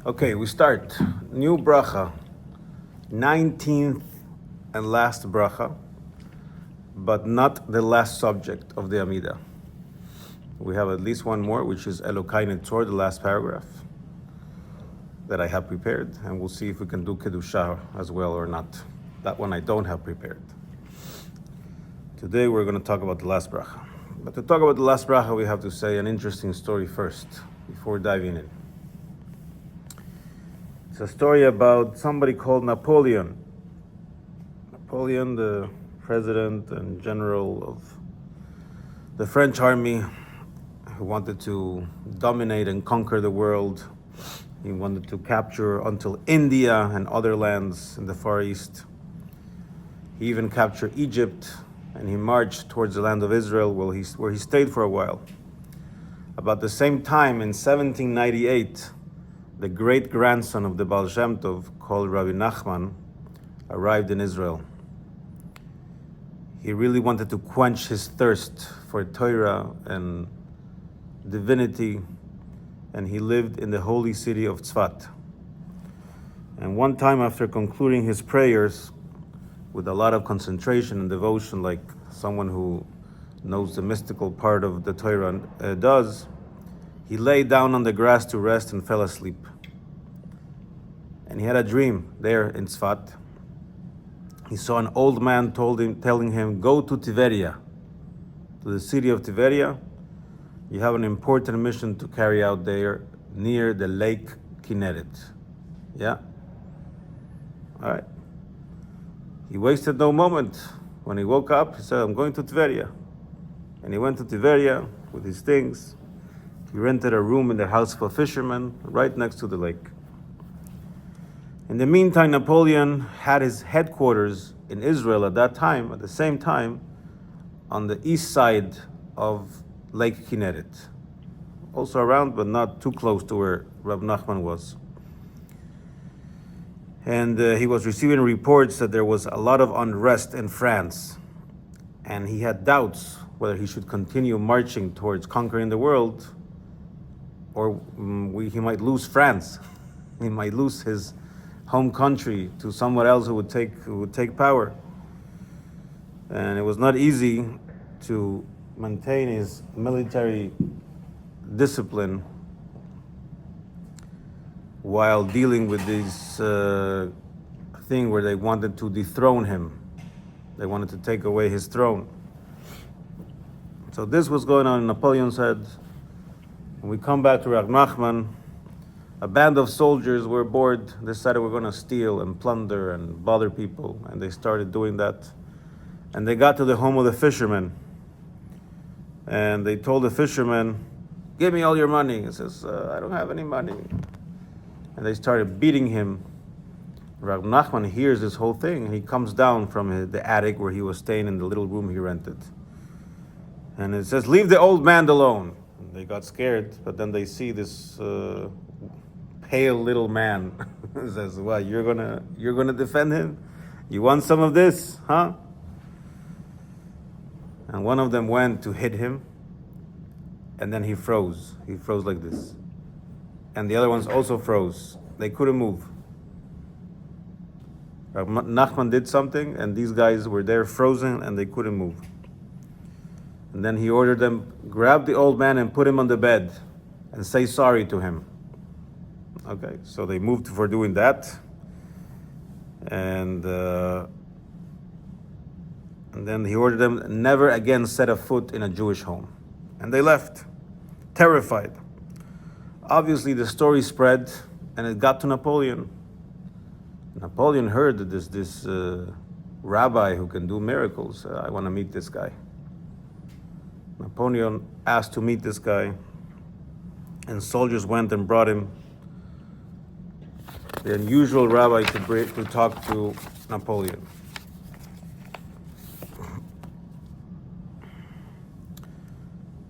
Okay, we start. New bracha, 19th and last bracha, but not the last subject of the Amidah. We have at least one more, which is Elokai Netzor, the last paragraph that I have prepared, and we'll see if we can do Kedusha as well or not. That one I don't have prepared. Today we're going to talk about the last bracha. But to talk about the last bracha, we have to say an interesting story first, before diving in. It's a story about somebody called Napoleon. Napoleon, the president and general of the French army, who wanted to dominate and conquer the world. He wanted to capture until India and other lands in the Far East. He even captured Egypt, and he marched towards the land of Israel, where he stayed for a while. About the same time, in 1798, the great-grandson of the Baal Shem Tov, called Rabbi Nachman, arrived in Israel. He really wanted to quench his thirst for Torah and divinity, and he lived in the holy city of Tzfat. And one time, after concluding his prayers with a lot of concentration and devotion, like someone who knows the mystical part of the Torah does, he lay down on the grass to rest and fell asleep. And he had a dream there in Tzfat. He saw an old man telling him, go to Tiberia, to the city of Tiberia. You have an important mission to carry out there near the lake Kinneret. Yeah? All right. He wasted no moment. When he woke up, he said, I'm going to Tiberia. And he went to Tiberia with his things. He rented a room in the house of a fisherman right next to the lake. In the meantime, Napoleon had his headquarters in Israel at that time, at the same time, on the east side of Lake Kinneret. Also around, but not too close to where Rab Nachman was. And he was receiving reports that there was a lot of unrest in France. And he had doubts whether he should continue marching towards conquering the world, or he might lose France. He might lose his home country to someone else who would take power. And it was not easy to maintain his military discipline while dealing with this thing where they wanted to dethrone him. They wanted to take away his throne. So this was going on in Napoleon's head. When we come back to Rav Nachman, a band of soldiers were bored, decided we're going to steal and plunder and bother people, and they started doing that. And they got to the home of the fisherman, and they told the fisherman, give me all your money. He says, I don't have any money. And they started beating him. Rav Nachman hears this whole thing, and he comes down from the attic where he was staying in the little room he rented. And it says, leave the old man alone. And they got scared, but then they see this pale little man. He says, well, you're gonna defend him? You want some of this, huh? And one of them went to hit him, and then he froze. He froze like this. And the other ones also froze. They couldn't move. Nachman did something, and these guys were there frozen, and they couldn't move. And then he ordered them, grab the old man and put him on the bed and say sorry to him. Okay, so they moved for doing that. And then he ordered them never again set a foot in a Jewish home. And they left, terrified. Obviously, the story spread, and it got to Napoleon. Napoleon heard that this rabbi who can do miracles. I want to meet this guy. Napoleon asked to meet this guy, and soldiers went and brought him the unusual rabbi to talk to Napoleon.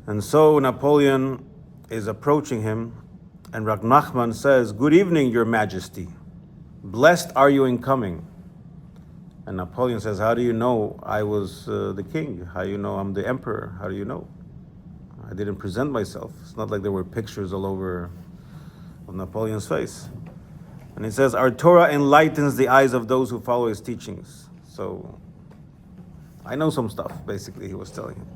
And so Napoleon is approaching him, and Rav Nachman says, good evening, your majesty. Blessed are you in coming. And Napoleon says, how do you know I was the king? How do you know I'm the emperor? How do you know? I didn't present myself. It's not like there were pictures all over of Napoleon's face. And he says, our Torah enlightens the eyes of those who follow his teachings. So, I know some stuff, basically, he was telling him.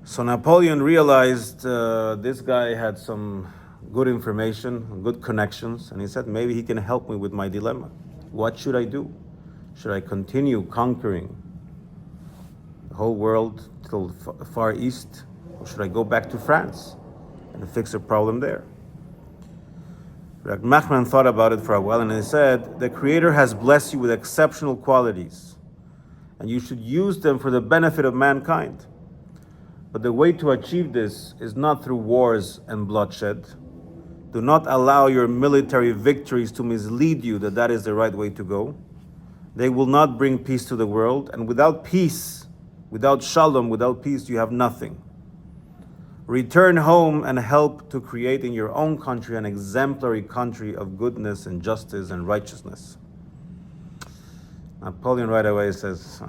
So Napoleon realized this guy had some good information, good connections, and he said, maybe he can help me with my dilemma. What should I do? Should I continue conquering the whole world till far east, or should I go back to France and fix a problem there? Rabbi Nachman thought about it for a while, and he said, the Creator has blessed you with exceptional qualities, and you should use them for the benefit of mankind. But the way to achieve this is not through wars and bloodshed. Do not allow your military victories to mislead you that that is the right way to go. They will not bring peace to the world, and without peace, without shalom, without peace, you have nothing. Return home and help to create in your own country an exemplary country of goodness and justice and righteousness. Napoleon right away says,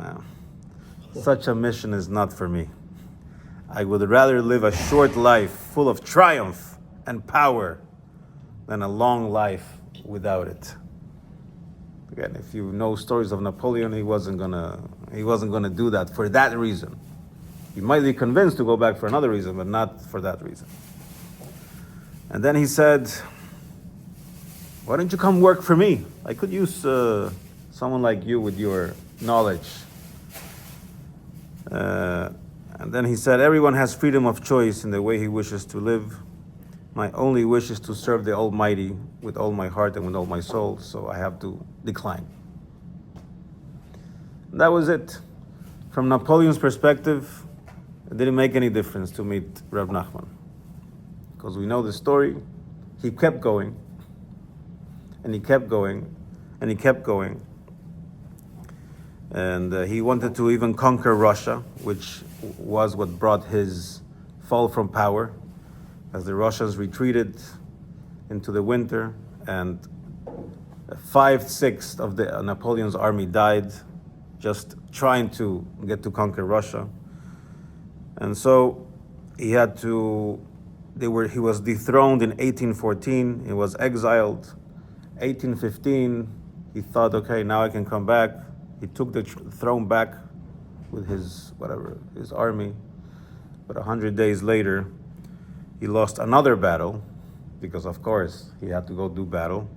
such a mission is not for me. I would rather live a short life full of triumph and power than a long life without it. Again, if you know stories of Napoleon, he wasn't gonna do that for that reason. He might be convinced to go back for another reason, but not for that reason. And then he said, why don't you come work for me? I could use someone like you with your knowledge. And then he said, everyone has freedom of choice in the way he wishes to live. My only wish is to serve the Almighty with all my heart and with all my soul, so I have to decline. And that was it. From Napoleon's perspective, it didn't make any difference to meet Reb Nachman. Because we know the story. He kept going, and he kept going, and he kept going. And he wanted to even conquer Russia, which was what brought his fall from power, as the Russians retreated into the winter, and 5/6 of the Napoleon's army died just trying to get to conquer Russia. And so he was dethroned in 1814, he was exiled. 1815, he thought, okay, now I can come back. He took the throne back with his army. But 100 days later, he lost another battle, because of course he had to go do battle.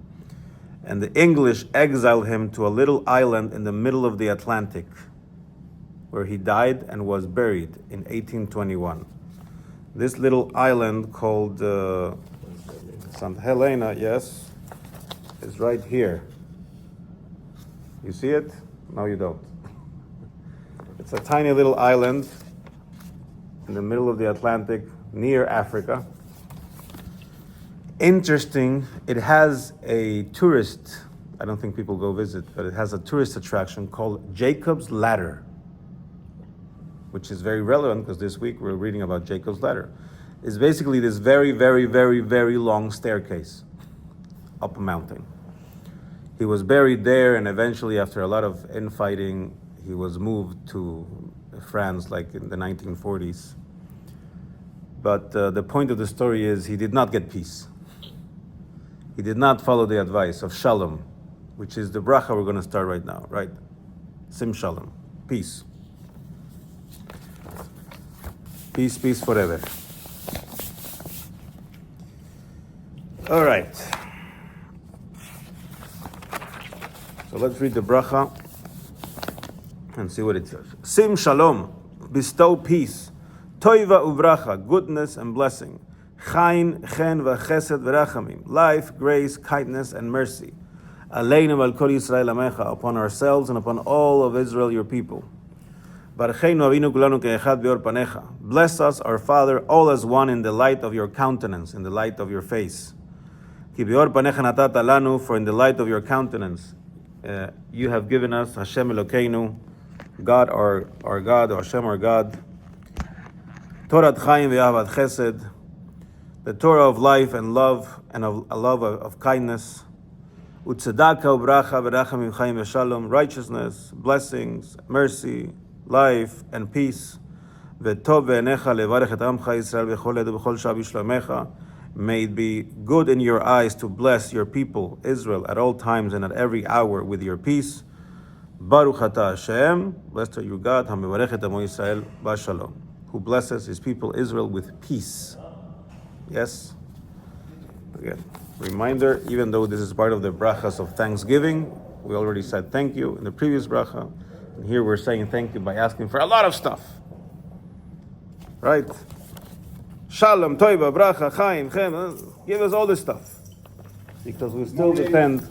And the English exiled him to a little island in the middle of the Atlantic, where he died and was buried in 1821. This little island called St. Helena, yes, is right here. You see it? No, you don't. It's a tiny little island in the middle of the Atlantic, near Africa. Interesting, it has a tourist, I don't think people go visit, but it has a tourist attraction called Jacob's Ladder, which is very relevant because this week we're reading about Jacob's Ladder. It's basically this very, very, very, very long staircase up a mountain. He was buried there, and eventually, after a lot of infighting, he was moved to France, like in the 1940s. But the point of the story is he did not get peace. He did not follow the advice of Shalom, which is the bracha we're going to start right now, right? Sim Shalom, peace. Peace, peace forever. All right. So let's read the bracha and see what it says. Sim Shalom, bestow peace. Toiva uvracha, goodness and blessing. Chain, chen, v'chesed, v'rachamim, life, grace, kindness, and mercy. Aleinu al kol Yisrael amecha, upon ourselves and upon all of Israel, your people. Barcheinu avinu kulanu ke'echad be'or panecha. Bless us, our Father, all as one in the light of your countenance, in the light of your face. Ki be'or panecha natata lanu, for in the light of your countenance, you have given us Hashem Elokeinu, God, our God, or Hashem, our God. Torah Chaim ve'ahavat Chesed, the Torah of life and love, and of a love of kindness. Utzedaka ubracha v'rachamim chaim v'shalom, righteousness, blessings, mercy, life, and peace. V'tov ve'enecha levarech et amcha Yisrael v'chol edu v'chol shah b'shlomecha. May it be good in your eyes to bless your people, Israel, at all times and at every hour with your peace. Baruch atah Hashem, blessed are you God, HaMevarech et Amo Yisrael Bashalom, who blesses his people Israel with peace. Yes? Again, reminder, even though this is part of the brachas of thanksgiving, we already said thank you in the previous bracha, and here we're saying thank you by asking for a lot of stuff. Right? Shalom, Toiva, Bracha, Chaim, Chem, give us all this stuff. Because we still depend,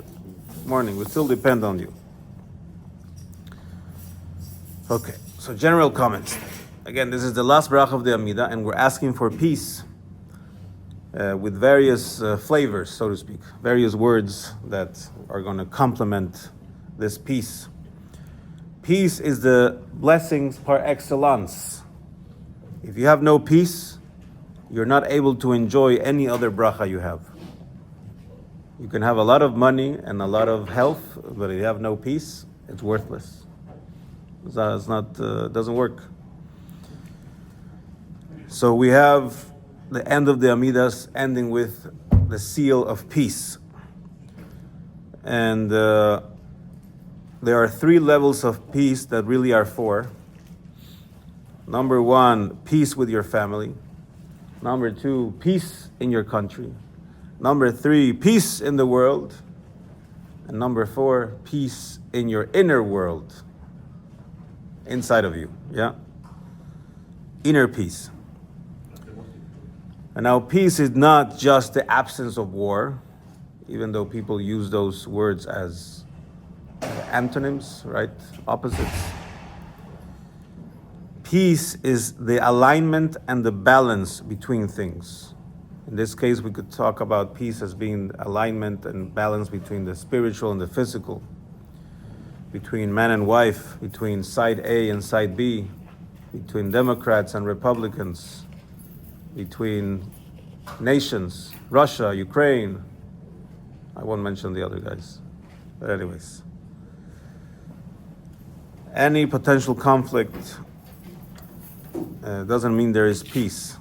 we still depend on you. Okay, so general comments. Again, this is the last bracha of the Amidah, and we're asking for peace with various flavors, so to speak, various words that are going to complement this peace. Peace is the blessings par excellence. If you have no peace, you're not able to enjoy any other bracha you have. You can have a lot of money and a lot of health, but if you have no peace, it's worthless. It doesn't work. So we have the end of the Amidas ending with the seal of peace. And there are 3 levels of peace that really are 4. Number 1, peace with your family. Number 2, peace in your country. Number 3, peace in the world. And number 4, peace in your inner world. Inside of you, yeah? Inner peace. And now peace is not just the absence of war, even though people use those words as antonyms, right? Opposites. Peace is the alignment and the balance between things. In this case, we could talk about peace as being alignment and balance between the spiritual and the physical, between man and wife, between side A and side B, between Democrats and Republicans, between nations, Russia, Ukraine. I won't mention the other guys. But anyways, any potential conflict doesn't mean there is peace.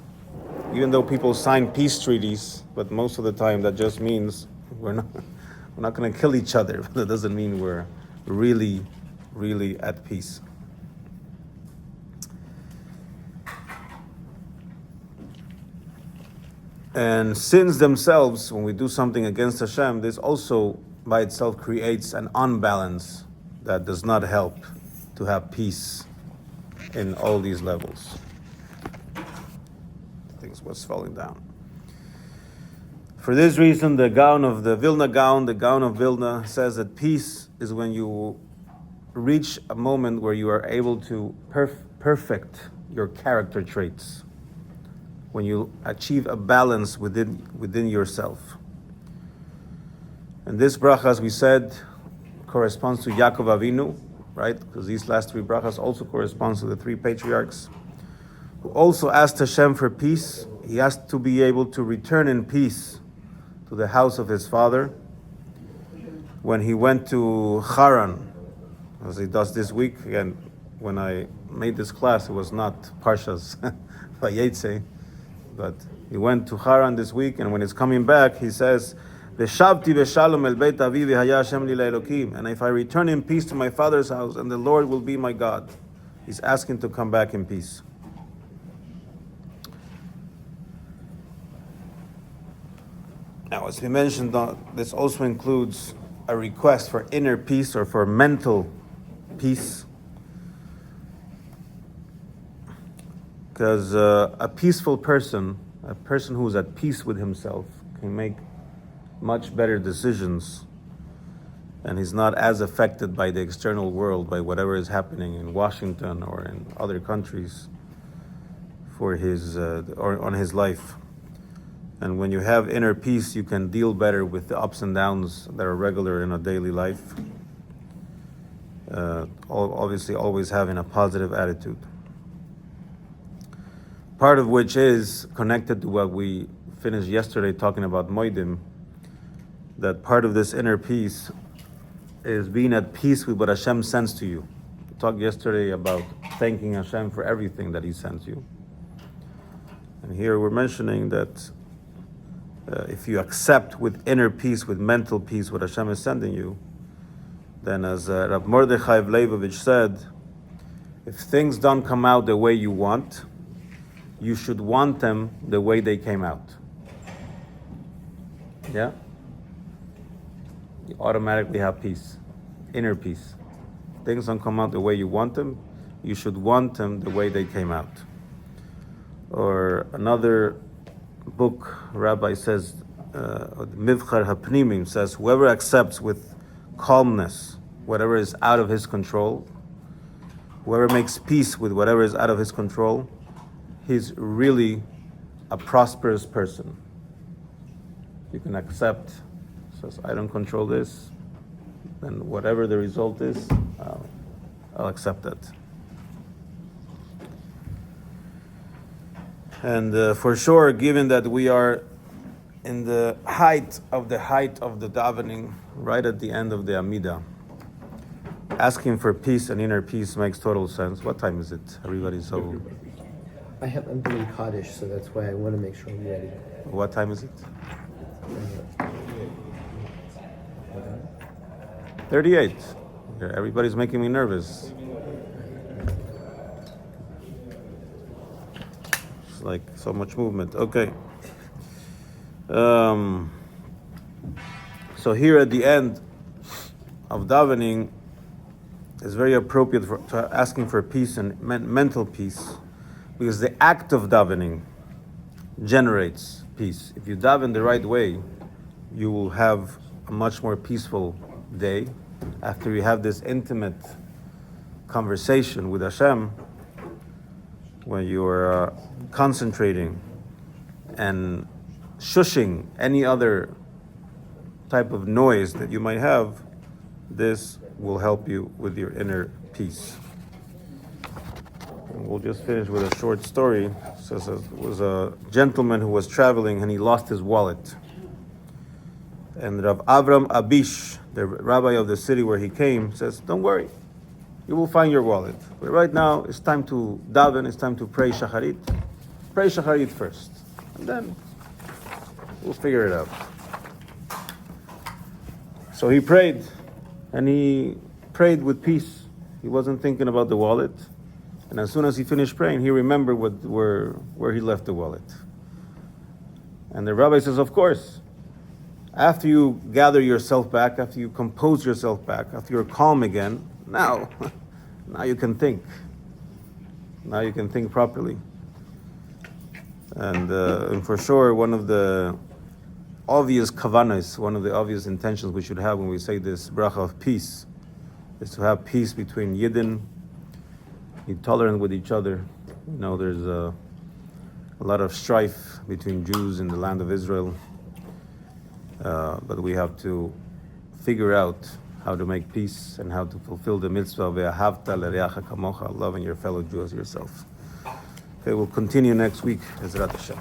Even though people sign peace treaties, but most of the time that just means we're not going to kill each other. But that doesn't mean we're really at peace. And sins themselves, when we do something against Hashem, this also by itself creates an unbalance that does not help to have peace in all these levels. Things was falling down. For this reason, the Gaon of Vilna says that peace is when you reach a moment where you are able to perfect your character traits, when you achieve a balance within yourself. And this bracha, as we said, corresponds to Yaakov Avinu, right? Because these last 3 brachas also corresponds to the 3 patriarchs, who also asked Hashem for peace. He asked to be able to return in peace to the house of his father when he went to Haran, as he does this week. Again, when I made this class, it was not Parshas Vayetze, but he went to Haran this week, and when he's coming back, he says, "V'shavti v'shalom el beit avi v'haya Hashem li le'elokim," and if I return in peace to my father's house, and the Lord will be my God. He's asking to come back in peace. Now, as we mentioned, this also includes a request for inner peace or for mental peace. Because a peaceful person, a person who's at peace with himself, can make much better decisions, and he's not as affected by the external world, by whatever is happening in Washington or in other countries for his or on his life. And when you have inner peace, you can deal better with the ups and downs that are regular in a daily life. Obviously, always having a positive attitude. Part of which is connected to what we finished yesterday talking about Moedim, that part of this inner peace is being at peace with what Hashem sends to you. We talked yesterday about thanking Hashem for everything that He sends you. And here we're mentioning that if you accept with inner peace, with mental peace, what Hashem is sending you, then as Rab Mordechai Leibovich said, if things don't come out the way you want, you should want them the way they came out. Yeah? You automatically have peace, inner peace. Things don't come out the way you want them, you should want them the way they came out. Or another book, Rabbi says, Mivchar Hapnimim says, whoever accepts with calmness whatever is out of his control, whoever makes peace with whatever is out of his control, he's really a prosperous person. You can accept, says, I don't control this, then whatever the result is, I'll accept that. And for sure, given that we are in the height of the davening, right at the end of the Amidah, asking for peace and inner peace makes total sense. What time is it? Everybody's so... I'm doing Kaddish, so that's why I want to make sure I'm ready. What time is it? 38. Yeah, everybody's making me nervous. It's like so much movement. Okay. So here at the end of davening is very appropriate for asking for peace and mental peace, because the act of davening generates peace. If you daven the right way, you will have a much more peaceful day. After you have this intimate conversation with Hashem, when you are concentrating and shushing any other type of noise that you might have, this will help you with your inner peace. And we'll just finish with a short story. It says it was a gentleman who was traveling and he lost his wallet. And Rav Avram Abish, the rabbi of the city where he came, says, don't worry, you will find your wallet. But right now, it's time to daven, it's time to pray shacharit. Pray shacharit first, and then we'll figure it out. So he prayed, and he prayed with peace. He wasn't thinking about the wallet. And as soon as he finished praying, he remembered where he left the wallet. And the rabbi says, of course, after you gather yourself back, after you compose yourself back, after you're calm again, now you can think. Now you can think properly. And for sure, one of the obvious kavanas, one of the obvious intentions we should have when we say this bracha of peace, is to have peace between Yidden, be tolerant with each other. You know, there's a lot of strife between Jews in the land of Israel, but we have to figure out how to make peace and how to fulfill the mitzvah of ve'ahavta l'reacha kamocha, loving your fellow Jew as yourself. Okay, we'll continue next week, Ezrat Hashem.